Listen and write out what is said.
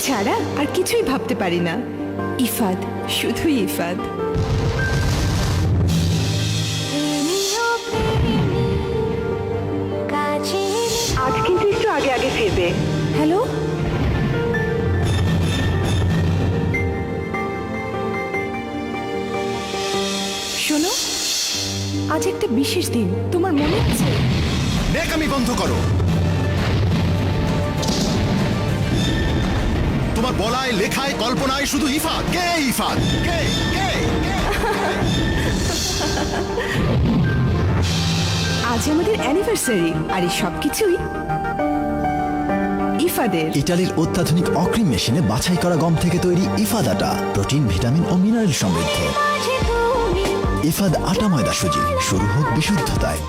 ছাড়া আর কিছুই ভাবতে পারি না। ইফাদ, শুধুই ইফাদ। আজ কিন্তু একটু আগে আগে ফিরবে। হ্যালো, শোনো, আজ একটা বিশেষ দিন, তোমার মনে আছে? নেকামি বন্ধ করো। তোমার বলায়, লেখায়, কল্পনায় শুধু ইফাদ। কে ইফাদ? কে কে কে? আজ আমাদের অ্যানিভার্সারি, আর এই সবকিছুই ইফাদের। ইটালির অত্যাধুনিক অক্রিম মেশিনে বাছাই করা গম থেকে তৈরি ইফাদ আটা প্রোটিন, ভিটামিন ও মিনারেল সমৃদ্ধ। ইফাদ আটা ময়দা সুজি, শুরু হোক বিশুদ্ধতায়।